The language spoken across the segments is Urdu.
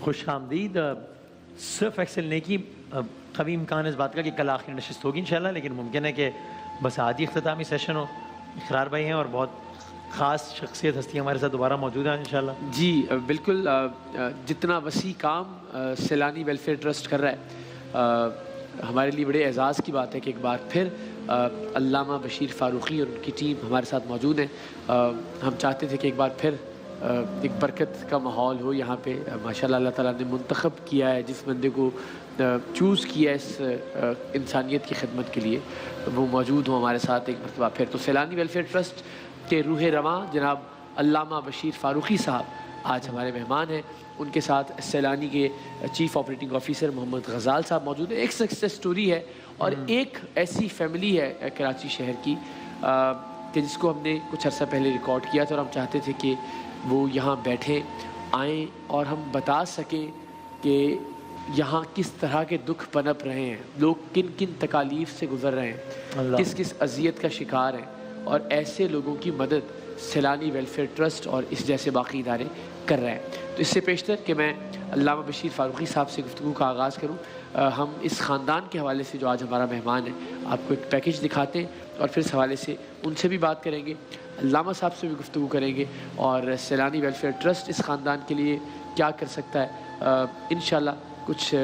خوش آمدید. صرف ایکسل نیکی قوی امکان اس بات کا کہ کل آخری نشست ہوگی انشاءاللہ، لیکن ممکن ہے کہ بس عادی اختتامی سیشن ہو. اقرار بھائی ہیں اور بہت خاص شخصیت ہستی ہمارے ساتھ دوبارہ موجود ہیں انشاءاللہ. جی بالکل، جتنا وسیع کام سیلانی ویلفیئر ٹرسٹ کر رہا ہے ہمارے لیے بڑے اعزاز کی بات ہے کہ ایک بار پھر علامہ بشیر فاروقی اور ان کی ٹیم ہمارے ساتھ موجود ہیں. ہم چاہتے تھے کہ ایک بار پھر ایک برکت کا ماحول ہو یہاں پہ. ماشاءاللہ اللہ تعالیٰ نے منتخب کیا ہے جس بندے کو چوز کیا اس انسانیت کی خدمت کے لیے، وہ موجود ہوں ہمارے ساتھ ایک مرتبہ پھر. تو سیلانی ویلفیئر ٹرسٹ کے روح رواں جناب علامہ بشیر فاروقی صاحب آج ہمارے مہمان ہیں. ان کے ساتھ سیلانی کے چیف آپریٹنگ آفیسر محمد غزال صاحب موجود ہیں. ایک سکسیس سٹوری ہے اور ایک ایسی فیملی ہے کراچی شہر کی کہ جس کو ہم نے کچھ عرصہ پہلے ریکارڈ کیا تھا اور ہم چاہتے تھے کہ وہ یہاں بیٹھیں آئیں اور ہم بتا سکیں کہ یہاں کس طرح کے دکھ پنپ رہے ہیں، لوگ کن کن تکالیف سے گزر رہے ہیں، کس کس اذیت کا شکار ہیں، اور ایسے لوگوں کی مدد سیلانی ویلفیئر ٹرسٹ اور اس جیسے باقی ادارے کر رہے ہیں. تو اس سے پیشتر کہ میں علامہ بشیر فاروقی صاحب سے گفتگو کا آغاز کروں، ہم اس خاندان کے حوالے سے جو آج ہمارا مہمان ہے آپ کو ایک پیکج دکھاتے ہیں اور پھر اس حوالے سے ان سے بھی بات کریں گے، علامہ صاحب سے بھی گفتگو کریں گے اور سیلانی ویلفیئر ٹرسٹ اس خاندان کے لیے کیا کر سکتا ہے. انشاءاللہ کچھ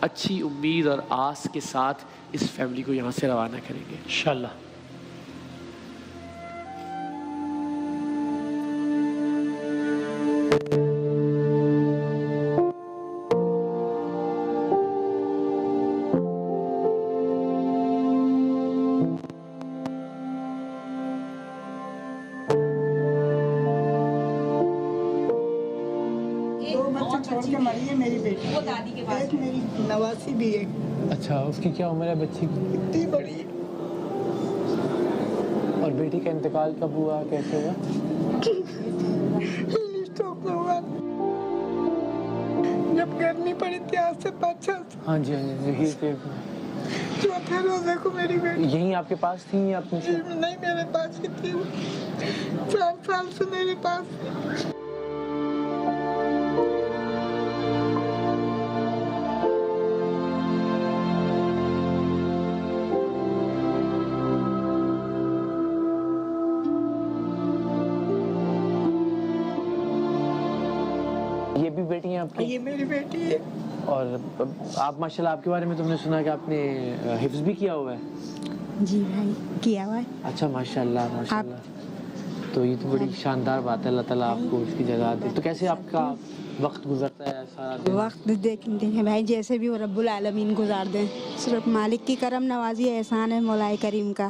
اچھی امید اور آس کے ساتھ اس فیملی کو یہاں سے روانہ کریں گے انشاءاللہ. نواسی بھی ہے. اچھا، اس کی کیا عمر ہے بچی کی؟ اتنی بڑی ہے. اور بیٹی کا انتقال کب ہوا، کیسے ہوا؟ اسٹروک میں ہوا جب گرمی پڑی تھی آج سے 5 سال. ہاں جی یہی چوتھے روزے کو میری بیٹی یہیں آپ کے پاس تھی یا اپنے سے؟ نہیں میرے پاس ہی تھی، 4 سال سے میرے پاس. یہ بھی بیٹی ہیں آپ کی؟ یہ میری بیٹی ہے. اور آپ ماشاءاللہ آپ کے بارے میں تم نے سنا کہ آپ نے حفظ بھی کیا ہوا ہے؟ جی بھائی کیا ہوا ہے. اچھا ماشاءاللہ ماشاءاللہ. تو یہ تو بڑی شاندار بات ہے، اللہ تعالیٰ آپ کو اس کی جگہ دے. تو کیسے آپ کا وقت گزرتا ہے سارا دن؟ وقت دیکھتے ہیں بھائی جیسے بھی وہ رب العالمین گزار دیں، صرف مالک کی کرم نوازی احسان ہے مولا کریم کا.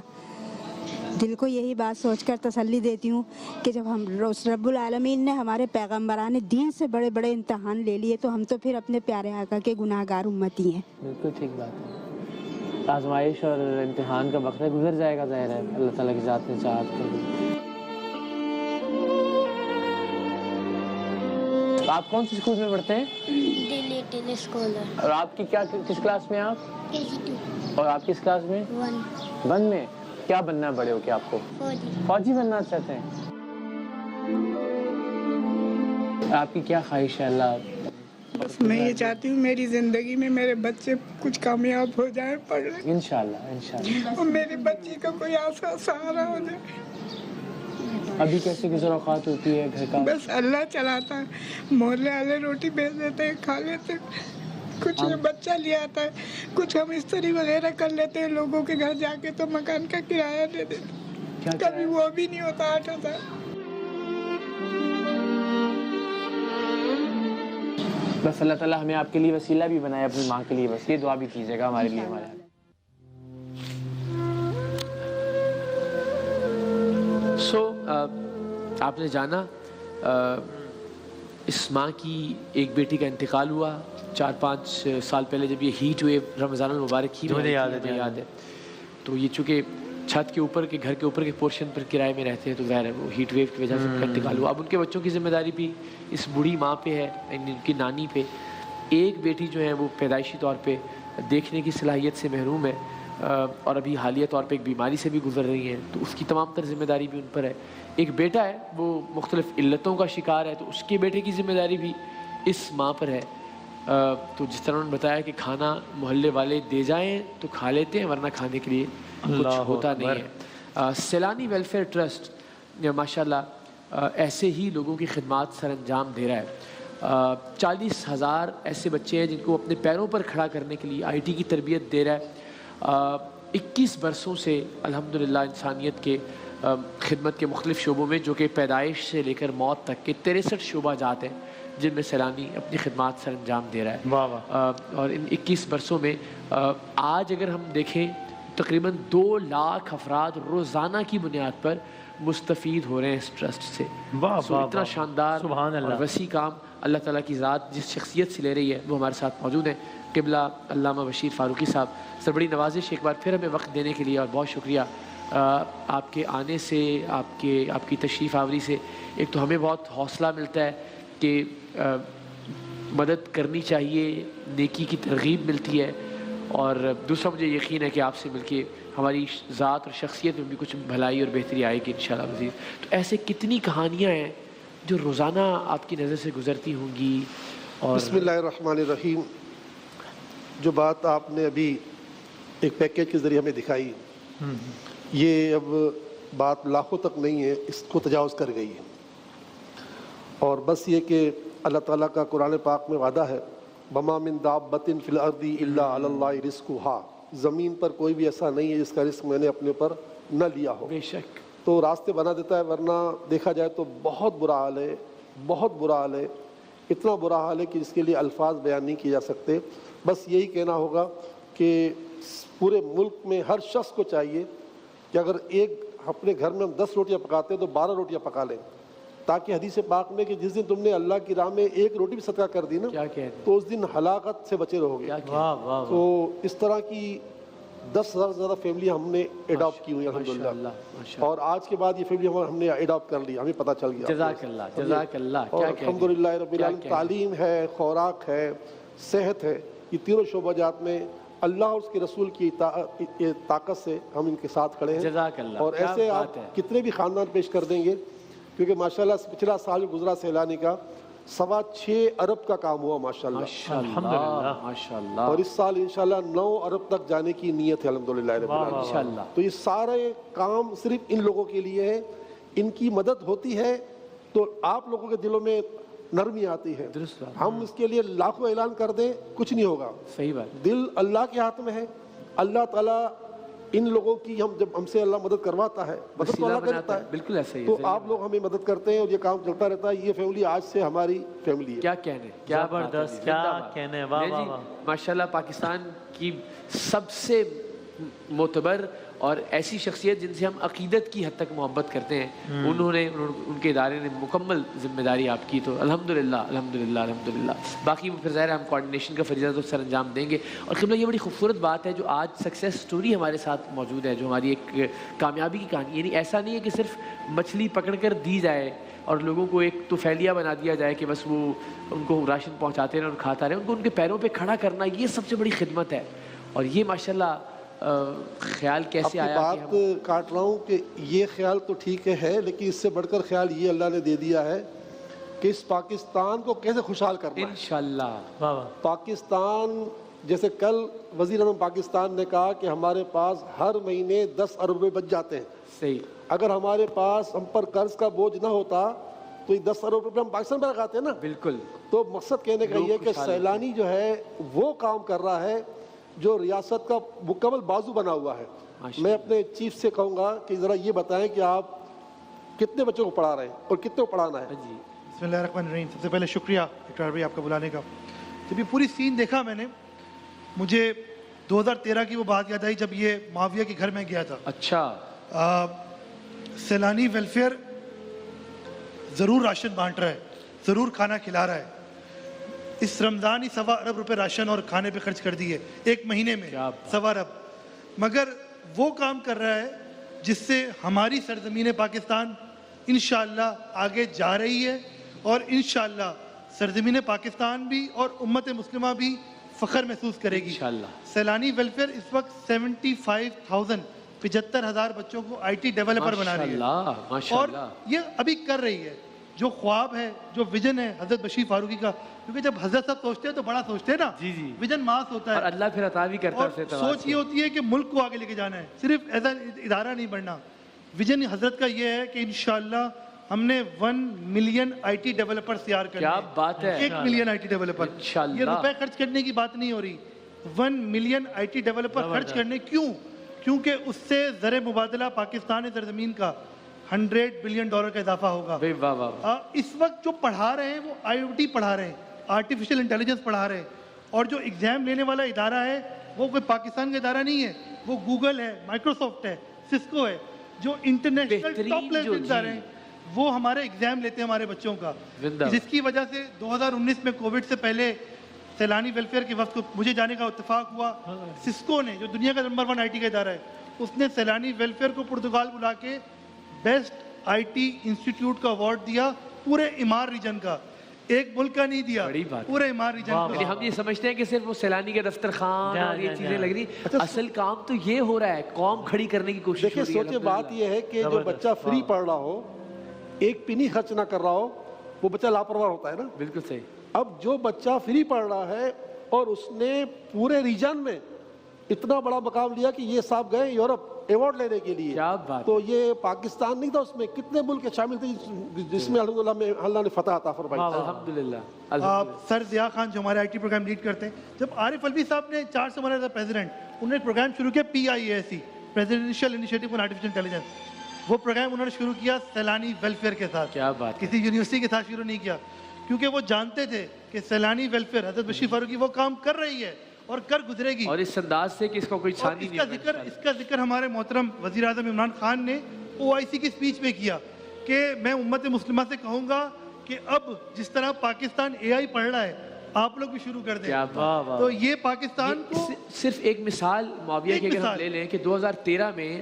دل کو یہی بات سوچ کر تسلی دیتی ہوں کہ جب ہم رب العالمین نے ہمارے پیغمبران دین سے بڑے بڑے امتحان لے لیے تو ہم تو پھر اپنے پیارے آقا کے گناہ گار امتی ہیں. بالکل ٹھیک بات ہے. آزمائش اور امتحان کا وقت ہے، گزر جائے گا، ظاہر ہے اللہ تعالیٰ کی ذات نے چاہت کر. آپ کون سے اسکول میں پڑھتے ہیں؟ Little scholar. اور آپ کی کیا کس کلاس میں ہیں آپ؟ KG2. اور آپ کس کلاس میں؟ 1 میں. کیا بننا ہے بڑے ہو کے آپ کو؟ فوجی بننا چاہتے ہیں. آپ کی کیا خواہش ہے؟ اللہ بس میں یہ چاہتی ہوں میری زندگی میں میرے بچے کچھ کامیاب ہو جائیں، پڑھ لیں انشاءاللہ انشاءاللہ. اور میری بچی کا کوئی آسا سہارا ہو جائے. ابھی کیسے گزر اوقات ہوتی ہے گھر کا؟ بس اللہ چلاتا ہے، محلے والے روٹی بھیج دیتے ہیں، کھا لیتے ہیں. کچھ بچہ لے آتا ہے، کچھ ہم استری وغیرہ کر لیتے ہیں لوگوں کے گھر جا کے، تو مکان کا کرایہ دے دیتے. کبھی وہ بھی نہیں ہوتا 8,000. بس اللہ تعالیٰ ہمیں آپ کے لیے وسیلہ بھی بنائے، اپنی ماں کے لیے بس یہ دعا بھی کیجیے گا ہمارے لیے. ہمارے آپ نے جانا اس ماں کی ایک بیٹی کا انتقال ہوا 4-5 سال پہلے، جب یہ ہیٹ ویو رمضان المبارک ہی مجھے یاد ہے. تو یہ چونکہ چھت کے اوپر کے گھر کے اوپر کے پورشن پر کرائے میں رہتے ہیں تو ظاہر ہے وہ ہیٹ ویو کی وجہ سے ان کا انتقال ہوا. اب ان کے بچوں کی ذمہ داری بھی اس بوڑھی ماں پہ ہے، ان کی نانی پہ. ایک بیٹی جو ہے وہ پیدائشی طور پہ دیکھنے کی صلاحیت سے محروم ہے اور ابھی حالیہ طور پہ ایک بیماری سے بھی گزر رہی ہیں، تو اس کی تمام تر ذمہ داری بھی ان پر ہے. ایک بیٹا ہے وہ مختلف علتوں کا شکار ہے، تو اس کے بیٹے کی ذمہ داری بھی اس ماں پر ہے. تو جس طرح انہوں نے بتایا کہ کھانا محلے والے دے جائیں تو کھا لیتے ہیں ورنہ کھانے کے لیے کچھ ہوتا نہیں ہے. سیلانی ویلفیئر ٹرسٹ ماشاءاللہ ایسے ہی لوگوں کی خدمات سر انجام دے رہا ہے. 40,000 ایسے بچے ہیں جن کو اپنے پیروں پر کھڑا کرنے کے لیے آئی ٹی کی تربیت دے رہا ہے. 21 برسوں سے الحمدللہ انسانیت کے خدمت کے مختلف شعبوں میں جو کہ پیدائش سے لے کر موت تک کے 63 شعبہ جات ہیں جن میں سیلانی اپنی خدمات سر انجام دے رہا ہے. واہ واہ. اور ان 21 برسوں میں آج اگر ہم دیکھیں تقریباً 2 لاکھ افراد روزانہ کی بنیاد پر مستفید ہو رہے ہیں اس ٹرسٹ سے. واہ واہ اتنا واہ. شاندار سبحان اللہ. اور وسیع کام اللہ تعالیٰ کی ذات جس شخصیت سے لے رہی ہے وہ ہمارے ساتھ موجود ہیں. قبلہ علامہ بشیر فاروقی صاحب سر بڑی نوازش ایک بار پھر ہمیں وقت دینے کے لیے اور بہت شکریہ. آپ کے آنے سے آپ کی تشریف آوری سے ایک تو ہمیں بہت حوصلہ ملتا ہے کہ مدد کرنی چاہیے, نیکی کی ترغیب ملتی ہے, اور دوسرا مجھے یقین ہے کہ آپ سے مل کے ہماری ذات اور شخصیت میں بھی کچھ بھلائی اور بہتری آئے گی انشاءاللہ مزید. تو ایسے کتنی کہانیاں ہیں جو روزانہ آپ کی نظر سے گزرتی ہوں گی. اور بسم اللہ الرحمن الرحیم. جو بات آپ نے ابھی ایک پیکیج کے ذریعے ہمیں دکھائی, یہ اب بات لاکھوں تک نہیں ہے, اس کو تجاوز کر گئی ہے. اور بس یہ کہ اللہ تعالیٰ کا قرآن پاک میں وعدہ ہے وَمَا مِن دَابَّةٍ فِي الْأَرْضِ إِلَّا عَلَى اللَّهِ رِزْقُهَا. زمین پر کوئی بھی ایسا نہیں ہے جس کا رزق میں نے اپنے پر نہ لیا ہو. بے شک تو راستے بنا دیتا ہے, ورنہ دیکھا جائے تو بہت برا حال ہے, بہت برا حال ہے. اتنا برا حال ہے کہ جس کے لیے الفاظ بیان نہیں کیے جا سکتے. بس یہی کہنا ہوگا کہ پورے ملک میں ہر شخص کو چاہیے کہ اگر ایک اپنے گھر میں ہم 10 روٹیاں پکاتے ہیں تو 12 روٹیاں پکا لیں, تاکہ حدیث پاک میں کہ جس دن تم نے اللہ کی راہ میں ایک روٹی بھی صدقہ کر دی نا کیا کہہ رہے تو اس دن ہلاکت سے بچے رہو گے. واہ واہ. تو اس طرح کی 10,000 سے زیادہ فیملیاں ہم نے ایڈاپٹ کی ہوئی الحمدللہ, اور آج کے بعد یہ فیملی ہم نے ایڈاپٹ کر لی, ہمیں پتہ چل گیا. جزاک اللہ جزاک اللہ. اور الحمدللہ رب العالمین تعلیم ہے, خوراک ہے, صحت ہے, یہ تینوں شعبہ جات میں اللہ اور اس کے رسول کی طاقت سے ہم ان کے ساتھ کھڑے ہیں. جزاک اللہ. اور ایسے آپ کتنے بھی خاندان پیش کر دیں گے, کیونکہ ماشاءاللہ پچھلا سال جو گزرا سیلانی کا 6.25 ارب کا کام ہوا ماشاءاللہ, الحمدللہ ماشاءاللہ, اور اس سال انشاءاللہ 9 ارب تک جانے کی نیت ہے الحمدللہ رب العالمین انشاءاللہ. تو یہ سارے کام صرف ان لوگوں کے لیے ہے. ان کی مدد ہوتی ہے تو آپ لوگوں کے دلوں میں نرمی آتی ہے. درست بات. ہم اس کے لیے لاکھوں اعلان کر دیں کچھ نہیں ہوگا. صحیح بات. دل اللہ کے ہاتھ میں ہے. اللہ تعالیٰ ان لوگوں کی جب ہم سے اللہ مدد کرواتا ہے, مدد تو اللہ کرتا ہے, بالکل ایسا ہی ہے. تو آپ لوگ ہمیں مدد کرتے ہیں اور یہ کام چلتا رہتا ہے. یہ فیملی آج سے ہماری فیملی ہے. کیا کہنے, کیا زبردست, کیا کہنے. واہ واہ واہ. ماشاءاللہ پاکستان کی سب سے معتبر اور ایسی شخصیت جن سے ہم عقیدت کی حد تک محبت کرتے ہیں, انہوں نے ان کے ادارے نے مکمل ذمہ داری آپ کی, تو الحمدللہ الحمدللہ الحمدللہ. باقی پھر ظاہر ہم کوارڈینیشن کا فریضہ تو سر انجام دیں گے. اور قبلہ یہ بڑی خوبصورت بات ہے جو آج سکسیس سٹوری ہمارے ساتھ موجود ہے, جو ہماری ایک کامیابی کی کہانی. یعنی ایسا نہیں ہے کہ صرف مچھلی پکڑ کر دی جائے اور لوگوں کو ایک توفیلیہ بنا دیا جائے کہ بس وہ ان کو راشن پہنچاتے رہے اور کھاتا رہے. ان کو ان کے پیروں پہ کھڑا کرنا یہ سب سے بڑی خدمت ہے. اور یہ ماشاءاللہ خیال کیسے آیا؟ بات کاٹ رہا ہوں کہ یہ خیال تو ٹھیک ہے, لیکن اس سے بڑھ کر خیال یہ اللہ نے دے دیا ہے کہ اس پاکستان کو کیسے خوشحال کرنا ہے انشاءاللہ. پاکستان جیسے کل وزیر اعظم پاکستان نے کہا کہ ہمارے پاس ہر مہینے 10 ارب روپے بچ جاتے ہیں. صحیح. اگر ہمارے پاس ہم پر قرض کا بوجھ نہ ہوتا تو یہ 10 ارب روپے ہم پاکستان میں لگاتے ہیں نا. بالکل. تو مقصد کہنے کا یہ ہے کہ سیلانی جو ہے وہ کام کر رہا ہے جو ریاست کا مکمل بازو بنا ہوا ہے. میں اپنے چیف سے کہوں گا کہ ذرا یہ بتائیں کہ آپ کتنے بچوں کو پڑھا رہے ہیں اور کتنے کو پڑھانا ہے. جی بسم اللہ الرحمن الرحیم. سب سے پہلے شکریہ اقرار بھائی آپ کا بلانے کا. جب یہ پوری سین دیکھا میں نے, مجھے 2013 کی وہ بات یاد آئی جب یہ معاویہ کے گھر میں گیا تھا. اچھا. سیلانی ویلفیئر ضرور راشن بانٹ رہا ہے, ضرور کھانا کھلا رہا ہے. اس رمضان ہی 1.25 ارب روپے راشن اور کھانے پہ خرچ کر دیے ایک مہینے میں, 1.25 ارب. مگر وہ کام کر رہا ہے جس سے ہماری سرزمین پاکستان انشاءاللہ آگے جا رہی ہے, اور انشاءاللہ سرزمین پاکستان بھی اور امت مسلمہ بھی فخر محسوس کرے گی انشاءاللہ. سیلانی ویلفیئر اس وقت 75,000 بچوں کو آئی ٹی ڈیولپر بنا رہی ہے, اور یہ ابھی کر رہی ہے. جو خواب ہے, جو ویژن ہے حضرت بشیر فاروقی کا, کیونکہ جب حضرت صاحب سوچتے ہیں تو بڑا سوچتے ہیں نا, ویژن ماس ہوتا ہے اور اللہ پھر عطا بھی کرتا ہے اور اسے اعتبار سوچ سے. یہ ہوتی ہے کہ ملک کو آگے لے کے جانا ہے, صرف ایسا ادارہ نہیں بڑھنا. ویژن حضرت کا یہ ہے کہ انشاءاللہ ہم نے 1 ملین آئی ٹی ڈیولپر تیار کرنے. کیا بات ہے, 1 ملین آئی ٹی ڈیولپر. انشاءاللہ. یہ روپے خرچ کرنے کی بات نہیں ہو رہی, 1 ملین آئی ٹی ڈیولپر خرچ کرنے. کیوں؟ کیونکہ اس سے زر مبادلہ پاکستان سرزمین کا $100 بلین کا اضافہ ہوگا. واہ واہ. اس وقت جو پڑھا رہے ہیں وہ آئی او ٹی پڑھا رہے ہیں, آرٹیفیشل انٹیلیجنس پڑھا رہے ہیں, اور جو ایگزام لینے والا ادارہ ہے وہ کوئی پاکستان کا ادارہ نہیں ہے, وہ گوگل ہے, مائکروسافٹ ہے, سسکو ہے, جو انٹرنیشنل ٹاپ لیول کے ادارے ہیں وہ ہمارے ایگزام لیتے ہیں ہمارے بچوں کا. جس کی وجہ سے 2019 میں کووڈ سے پہلے سیلانی ویلفیئر کے وقت مجھے جانے کا اتفاق ہوا. سسکو نے, جو دنیا کا نمبر 1 آئی ٹی کا ادارہ ہے, اس نے سیلانی ویلفیئر کو پرتگال بلا کے بیسٹ آئی ٹی انسٹیٹیوٹ کا ایوارڈ دیا پورے امار ریجن کا. ایک ملک کا نہیں دیا, پورے امار ریجن کا. ہم یہ سمجھتے ہیں کہ صرف وہ سیلانی کے دفتر خان اور یہ چیزیں لگ رہی, اصل کام تو یہ ہو رہا ہے, قوم کھڑی کرنے کی کوشش ہو رہی ہے. دیکھیں سوچے بات یہ ہے کہ جو بچہ فری پڑھ رہا ہو, ایک پنی خرچ نہ کر رہا ہو, وہ بچہ لاپرواہ ہوتا ہے نا. بالکل صحیح. اب جو بچہ فری پڑھ رہا ہے اور اس نے پورے ریجن میں اتنا بڑا مقام لیا کہ یہ صاحب گئے یورپ ایوارڈ لینے کے لیے, تو یہ پاکستان نہیں تھا, اس میں کتنے ملک شامل تھے جس میں الحمدللہ اللہ نے فتح عطا فرمائی. الحمدللہ. سر ضیاء خان جو ہمارے آئی ٹی پروگرام لیڈ کرتے ہیں, جب عارف الوی صاحب نے 4 سے ہمارے پریزیڈنٹ, انہوں نے ایک پروگرام شروع کیا PIASE, presidential initiative for artificial intelligence. وہ پروگرام انہوں نے شروع کیا سیلانی ویلفیئر کے ساتھ. کیا بات. کسی یونیورسٹی کے ساتھ شروع نہیں کیا, کیونکہ وہ جانتے تھے کہ سیلانی ویلفیئر حضرت بشیر فاروقی وہ کام کر رہی ہے اور کر گزرے گی. اور اس انداز سے کہ اس کا کوئی چھانی نہیں. اس کا ذکر ہمارے محترم وزیر اعظم عمران خان نے OIC کی اسپیچ میں کیا کہ میں امت مسلمہ سے کہوں گا کہ اب جس طرح پاکستان AI پڑھ رہا ہے, آپ لوگ بھی شروع کر دیں. تو یہ پاکستان کو صرف ایک مثال معاویہ کی اگر ہم لے لیں کہ 2013 میں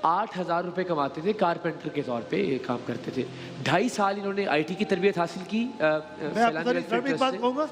8,000 روپے کماتے تھے, کارپینٹر کے طور پہ یہ کام کرتے تھے. 2.5 سال انہوں نے IT کی تربیت حاصل کی. میں ایک بات کہوں گا,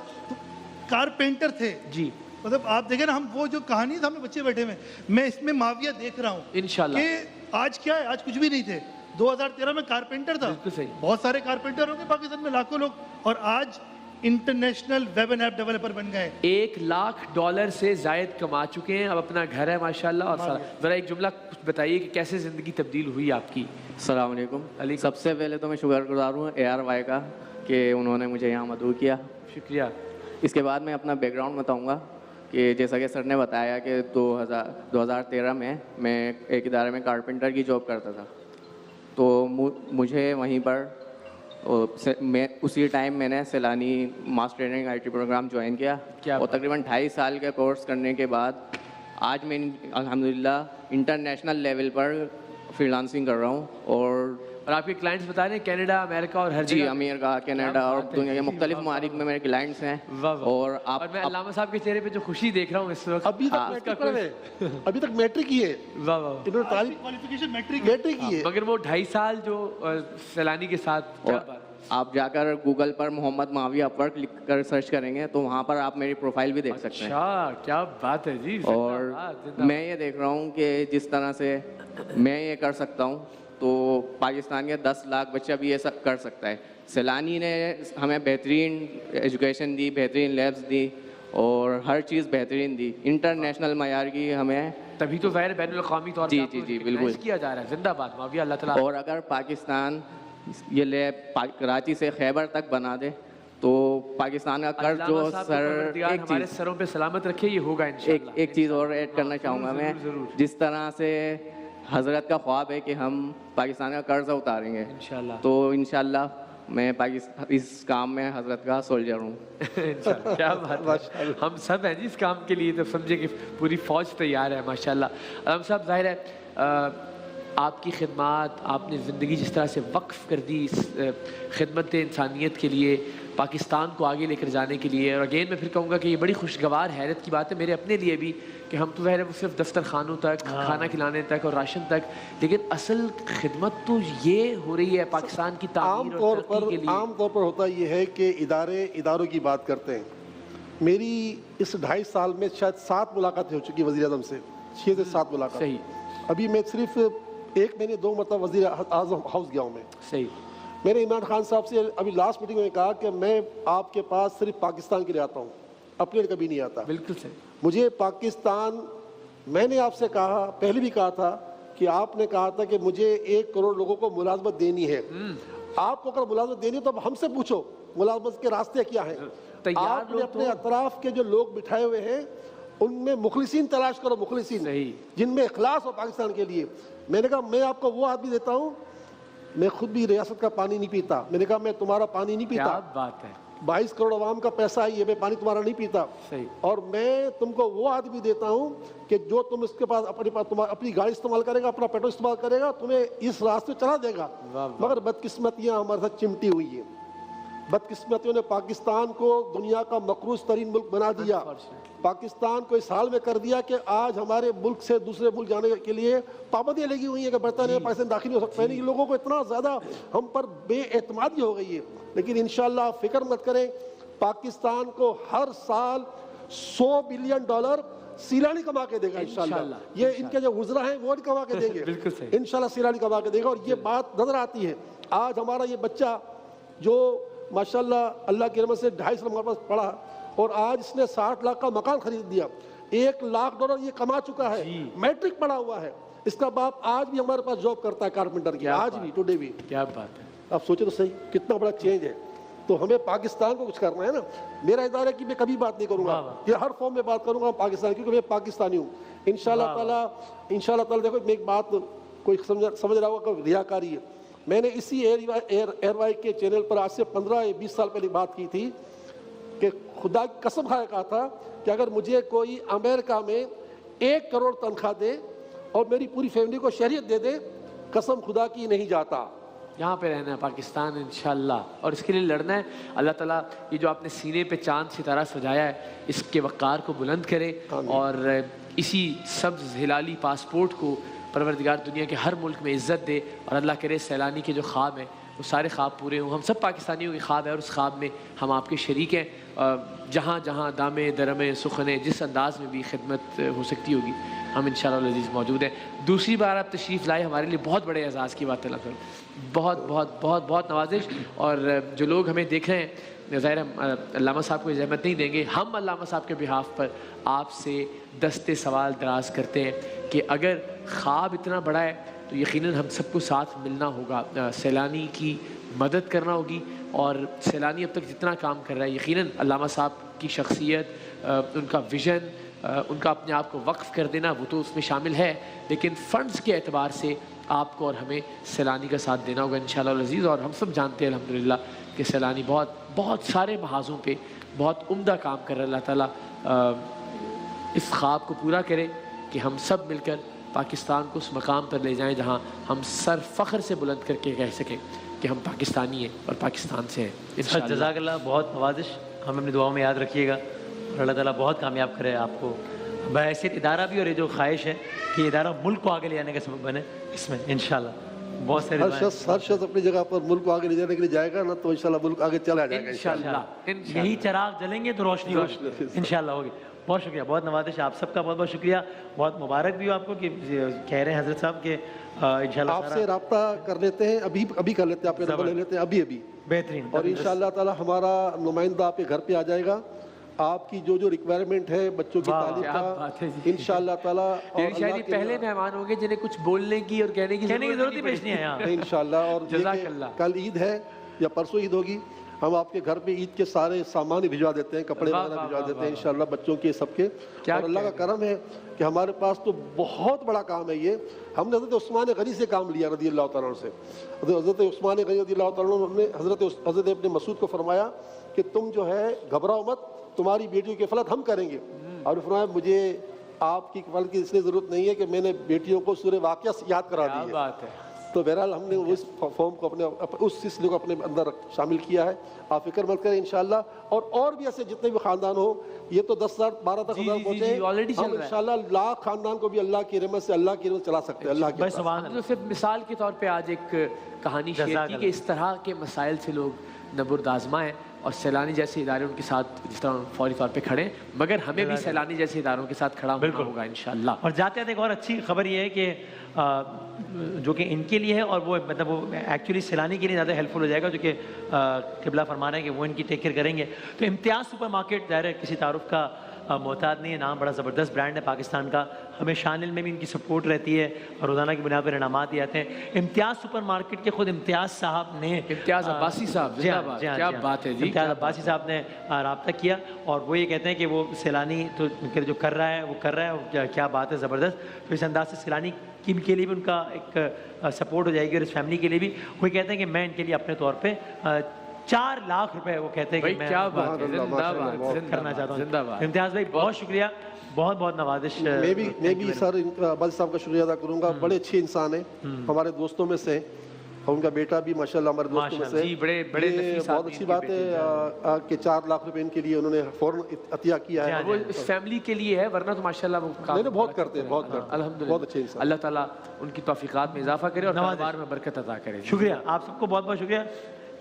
کارپینٹر تھے جی. مطلب آپ دیکھیں نا, ہم وہ جو کہانی سامنے بچے بیٹھے ہوئے, میں اس میں معاویہ دیکھ رہا ہوں انشاءاللہ کہ آج کیا ہے, آج کچھ بھی نہیں تھے. 2013 میں کارپینٹر تھا, بہت سارے کارپینٹر ہوں گے پاکستان میں, لاکھوں لوگ, اور آج international web and app developer بن گئے. $1 لاکھ سے زائد کما چکے ہیں, اب اپنا گھر ہے ماشاءاللہ. اور ذرا ایک جملہ کچھ بتائیے کہ کیسے زندگی تبدیل ہوئی آپ کی. السلام علیکم. سب سے پہلے تو میں شکر گزار ہوں ARY کا کہ انہوں نے مجھے یہاں مدعو کیا. شکریہ. اس کے بعد میں اپنا بیک گراؤنڈ بتاؤں گا کہ جیسا کہ سر نے بتایا کہ 2013 میں ایک ادارے میں کارپینٹر کی جاب کرتا تھا, تو مجھے وہیں پر اسی ٹائم میں نے سیلانی ماس ٹریننگ IT پروگرام جوائن کیا, اور تقریباً 2.5 سال کا کورس کرنے کے بعد آج میں الحمدللہ انٹرنیشنل لیول پر فری لانسنگ کر رہا ہوں. اور آپ کے کلائنٹس بتا رہے ہیں کینیڈا, امریکہ اور ہر جگہ. جی, امریکہ, کینیڈا اور دنیا کے مختلف ممالک میں میرے کلائنٹس ہیں. اور میں علامہ صاحب کے چہرے پہ جو خوشی دیکھ رہا ہوں اس وقت, ابھی تک میٹرک کی ہے, مگر وہ 2.5 سال جو سیلانی کے ساتھ. آپ جا کر گوگل پر محمد معاویہ اپورک لکھ کر سرچ کریں گے تو وہاں پر آپ میری پروفائل بھی دیکھ سکتے ہیں. کیا بات ہے جی. اور میں یہ دیکھ رہا ہوں کہ جس طرح سے میں یہ کر سکتا ہوں تو پاکستان کے 10 لاکھ بچہ بھی یہ سب کر سکتا ہے. سیلانی نے ہمیں بہترین ایجوکیشن دی, بہترین لیبس دی, اور ہر چیز بہترین دی, انٹرنیشنل معیار کی ہمیں. تبھی تو ظاہر بین الاقوامی طور پر جی بالکل کیا جا رہا ہے. زندہ باد معاویہ, اللہ تعالیٰ. اور اگر پاکستان یہ لیب کراچی سے خیبر تک بنا دے تو پاکستان کا قرض جو ہمارے سروں پہ سلامت رکھے, یہ ہوگا انشاءاللہ. ایک چیز اور ایڈ کرنا چاہوں گا میں, جس طرح سے حضرت کا خواب ہے کہ ہم پاکستان کا قرض اتاریں گے انشاءاللہ, تو انشاءاللہ میں اس کام میں حضرت کا سولجر ہوں. کیا بات ہے, ہم سب ہیں جی اس کام کے لیے, تو سمجھے کہ پوری فوج تیار ہے ماشاءاللہ. علامہ صاحب, ظاہر ہے آپ کی خدمات, آپ نے زندگی جس طرح سے وقف کر دی خدمت انسانیت کے لیے, پاکستان کو آگے لے کر جانے کے لیے. اور اگین میں پھر کہوں گا کہ یہ بڑی خوشگوار حیرت کی بات ہے میرے اپنے لیے بھی کہ ہم تو ظاہر ہے صرف دفتر خانوں تک, کھانا کھلانے تک اور راشن تک, لیکن اصل خدمت تو یہ ہو رہی ہے پاکستان کی تعمیر اور ترقی کے لیے. عام طور پر ہوتا یہ ہے کہ اداروں کی بات کرتے ہیں. میری اس 2.5 سال میں شاید 7 ملاقاتیں ہو چکی وزیر اعظم سے, 6 سے 7 ملاقات. صحیح. ابھی میں صرف 1 مہینے 2 مرتبہ وزیر اعظم ہاؤس گیا ہوں میں. صحیح. میں نے عمران خان صاحب سے ابھی لاسٹ میٹنگ میں کہا کہ میں آپ کے پاس صرف پاکستان کے لیے آتا ہوں، اپنے لیے کبھی نہیں آتا. بالکل صحیح. مجھے پاکستان، میں نے آپ سے کہا، پہلے بھی کہا تھا کہ آپ نے کہا تھا کہ مجھے 1 کروڑ لوگوں کو ملازمت دینی ہے. آپ کو اگر ملازمت دینی ہے تو اب ہم سے پوچھو ملازمت کے راستے کیا ہیں. آپ نے اپنے اطراف کے جو لوگ بٹھائے ہوئے ہیں ان میں مخلصین تلاش کرو، مخلصین جن میں اخلاص ہو پاکستان کے لیے. میں نے کہا میں آپ کو وہ آدمی دیتا ہوں، میں خود بھی ریاست کا پانی نہیں پیتا. میں نے کہا میں تمہارا پانی نہیں پیتا. کیا بات ہے. 22 کروڑ عوام کا پیسہ ہے یہ، میں پانی تمہارا نہیں پیتا. اور میں تم کو وہ آدمی دیتا ہوں کہ جو تم اس کے پاس اپنی گاڑی استعمال کرے گا، اپنا پیٹرول استعمال کرے گا، تمہیں اس راستے چلا دے گا. مگر بدقسمتیاں ہمارے ساتھ چمٹی ہوئی ہیں. بدقسمتیوں نے پاکستان کو دنیا کا مقروض ترین ملک بنا دیا. پاکستان کو اس حال میں کر دیا کہ آج ہمارے ملک سے دوسرے ملک جانے کے لیے پابندیاں لگی ہوئی ہیں کہ برطانیہ پاکستان داخل نہیں ہو سکتا ہے. لوگوں کو اتنا زیادہ ہم پر بے اعتمادی ہو گئی ہے. لیکن انشاءاللہ آپ فکر مت کریں، پاکستان کو ہر سال $100 بلین سیلانی کما کے دے گا انشاءاللہ. یہ ان کے جو وزراء ہیں وہ نہیں کما کے دیں گے، انشاءاللہ سیلانی کما کے دے گا. اور یہ بات نظر آتی ہے. آج ہمارا یہ بچہ جو ماشاءاللہ اللہ کی رحمت سے 2.5 سال ہمارے پاس پڑھا اور آج اس نے 60 لاکھ کا مکان خرید دیا، $1 لاکھ یہ کما چکا ہے. میٹرک پڑھا ہوا ہے. اس کا باپ آج بھی ہمارے پاس جاب کرتا ہے کارپینٹر کی، آج بھی، ٹوڈے بھی. کیا بات ہے. آپ سوچیں تو صحیح کتنا بڑا چینج ہے. تو ہمیں پاکستان کو کچھ کرنا ہے نا. میرا ادارہ کی میں کبھی بات نہیں کروں گا، یہ ہر فارم میں بات کروں گا پاکستان، کیونکہ میں پاکستانی ہوں. انشاءاللہ تعالیٰ دیکھو ایک بات کوئی سمجھ رہا ہوگا کہ ریاکاری ہے. میں نے اسی ایئر وائے کے چینل پر آج سے 15-20 سال پہلے بات کی تھی کہ خدا کی قسم کھایا کہا تھا کہ اگر مجھے کوئی امریکہ میں 1 کروڑ تنخواہ دے اور میری پوری فیملی کو شہریت دے دے، قسم خدا کی نہیں جاتا. یہاں پہ رہنا ہے پاکستان انشاءاللہ، اور اس کے لیے لڑنا ہے. اللہ تعالیٰ یہ جو آپ نے سینے پہ چاند ستارہ سجایا ہے اس کے وقار کو بلند کرے، اور اسی سبز ہلالی پاسپورٹ کو پروردگار دنیا کے ہر ملک میں عزت دے. اور اللہ کرے سیلانی کے جو خواب ہیں وہ سارے خواب پورے ہوں. ہم سب پاکستانیوں کے خواب ہے اور اس خواب میں ہم آپ کے شریک ہیں. جہاں جہاں دامے درمے سخنے جس انداز میں بھی خدمت ہو سکتی ہوگی ہم انشاءاللہ العزیز موجود ہیں. دوسری بار آپ تشریف لائے، ہمارے لیے بہت بڑے اعزاز کی بات ہے. اللہ بہت بہت بہت بہت نوازش. اور جو لوگ ہمیں دیکھ رہے ہیں، ظاہر ہم علامہ صاحب کو زحمت نہیں دیں گے، ہم علامہ صاحب کے بہاف پر آپ سے دستے سوال دراز کرتے ہیں کہ اگر خواب اتنا بڑا ہے تو یقیناً ہم سب کو ساتھ ملنا ہوگا، سیلانی کی مدد کرنا ہوگی. اور سیلانی اب تک جتنا کام کر رہا ہے یقیناً علامہ صاحب کی شخصیت، ان کا ویژن، ان کا اپنے آپ کو وقف کر دینا وہ تو اس میں شامل ہے، لیکن فنڈز کے اعتبار سے آپ کو اور ہمیں سیلانی کا ساتھ دینا ہوگا انشاءاللہ العزیز. اور ہم سب جانتے ہیں الحمدللہ کہ سیلانی بہت بہت سارے محاذوں پہ بہت عمدہ کام کر رہا ہے. اللہ تعالیٰ اس خواب کو پورا کرے کہ ہم سب مل کر پاکستان کو اس مقام پر لے جائیں جہاں ہم سر فخر سے بلند کر کے کہہ سکیں کہ ہم پاکستانی ہیں اور پاکستان سے ہیں انشاءاللہ. جزاک اللہ، بہت نوازش. ہم اپنی دعاؤں میں یاد رکھیے گا اور اللہ تعالیٰ بہت کامیاب کرے آپ کو بحیثیت ادارہ بھی. اور یہ جو خواہش ہے کہ ادارہ ملک کو آگے لے جانے کا سبب بنے، اس میں انشاءاللہ بہت سارے ہر شخص اپنی جگہ پر ملک کو آگے لے جانے کے لیے جائے گا نا تو انشاءاللہ ملک آگے چلا جائے گا انشاءاللہ. یہی چراغ جلیں گے تو روشنی ہوگی انشاءاللہ ہوگی. بہت شکریہ، بہت نوازش. آپ سب کا بہت بہت شکریہ. بہت مبارک بھی ہو آپ کو کہ کہہ رہے ہیں حضرت صاحب کہ انشاءاللہ آپ سے رابطہ کر لیتے ہیں، ابھی کر لیتے ہیں، آپ کا نمبر لے لیتے ہیں ابھی. بہترین. اور انشاءاللہ تعالی ہمارا نمائندہ آپ کے گھر پہ آ جائے گا. آپ کی جو ریکوائرمنٹ ہے بچوں کی تعلیم کا انشاءاللہ تعالی شاید پہلے مہمان ہوں گے جنہیں کچھ بولنے کی اور کہنے کی ضرورت ہی پیش نہیں ہے انشاءاللہ. اور کل عید ہے یا پرسوں عید ہوگی، ہم آپ کے گھر پہ عید کے سارے سامان بھجوا دیتے ہیں، کپڑے وغیرہ بھجوا دیتے ہیں انشاءاللہ بچوں کے سب کے. اور اللہ کا کرم ہے کہ ہمارے پاس تو بہت بڑا کام ہے یہ. ہم نے حضرت عثمان غنی سے کام لیا رضی اللہ تعالیٰ عنہ سے. حضرت عثمان غنی رضی اللہ تعالیٰ عنہ نے حضرت ابن مسعود کو فرمایا کہ تم جو ہے گھبراؤ مت، تمہاری بیٹیوں کی کفالت ہم کریں گے. اور فرمایا مجھے آپ کی کفالت کی اس لیے ضرورت نہیں ہے کہ میں نے بیٹیوں کو سورہ واقعہ یاد کرا دی ہے. تو بہرحال ہم نے اس فارم کو اس سلسلے کو اپنے اندر شامل کیا ہے. آپ فکر مت کریں انشاءاللہ. اور بھی ایسے جتنے بھی خاندان ہوں، یہ تو 10,000-12 تک ہزار پہنچے، ہم انشاءاللہ لاکھ خاندان کو بھی اللہ کی رحمت سے اللہ کی رحمت چلا سکتے ہیں. اللہ کی صرف مثال کے طور پہ آج ایک کہانی شیئر کی کہ اس طرح کے مسائل سے لوگ نبرد آزمائیں اور سیلانی جیسے ادارے ان کے ساتھ جس طرح فوری طور پہ کھڑے، مگر ہمیں بھی سیلانی جیسے اداروں کے ساتھ کھڑا ہونا ہوگا انشاءاللہ۔ اور جاتے ہیں ایک اور اچھی خبر یہ ہے کہ جو کہ ان کے لیے ہے اور وہ مطلب وہ ایکچولی سیلانی کے لیے زیادہ ہیلپ فل ہو جائے گا، جو کہ قبلہ فرما رہے ہیں کہ وہ ان کی ٹیک کیئر کریں گے۔ تو امتیاز سپر مارکیٹ ظاہر ہے کسی تعارف کا محتاج نہیں ہے، نام بڑا زبردست برانڈ ہے پاکستان کا، ہمیں شانل میں بھی ان کی سپورٹ رہتی ہے اور روزانہ کی بنیاد پر انعامات بھی آتے ہیں۔ امتیاز سپر مارکیٹ کے خود امتیاز صاحب نے، امتیاز عباسی صاحب، زندہ باد، کیا بات ہے جی، امتیاز عباسی صاحب نے رابطہ کیا اور وہ یہ کہتے ہیں کہ وہ سیلانی تو جو کر رہا ہے وہ کر رہا ہے، کیا بات ہے زبردست۔ تو اس انداز سے سیلانی کے لیے بھی ان کا ایک سپورٹ ہو جائے گی اور اس فیملی کے لیے بھی۔ وہ کہتے ہیں کہ میں ان کے لیے اپنے طور پہ 4 لاکھ روپے وہ کہتے ہیں کہ میں کیا بات ہے، زندہ باد کرنا چاہتا ہوں۔ زندہ باد۔ امتیاز بھائی بہت شکریہ، بہت بہت نوازش۔ میں بھی سر عباسی صاحب کا شکریہ ادا کروں گا، بڑے اچھے انسان ہیں، ہمارے دوستوں میں سے، اور ان کا بیٹا بھی ماشاءاللہ ہمارے دوستوں میں سے۔ جی بڑے یہ بہت اچھی بات ہے کہ 4 لاکھ روپے ان کے لیے انہوں نے فوراً عطیہ کیا ہے۔ وہ اس فیملی کے لیے ہے، ورنہ تو ماشاءاللہ وہ نہیں بہت کرتے ہیں، بہت کرتے ہیں، الحمدللہ، بہت اچھے انسان۔ اللہ تعالیٰ ان کی توفیقات میں اضافہ کرے اور کاروبار میں برکت عطا کرے۔ شکریہ آپ سب کو، بہت بہت شکریہ،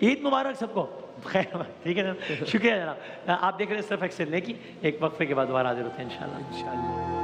عید مبارک سب کو، خیر ٹھیک ہے جناب، شکریہ جناب۔ آپ دیکھ رہے ہیں صرف ایکسل نیکی، ایک وقفے کے بعد دوبارہ حاضر ہوتے ہیں انشاءاللہ۔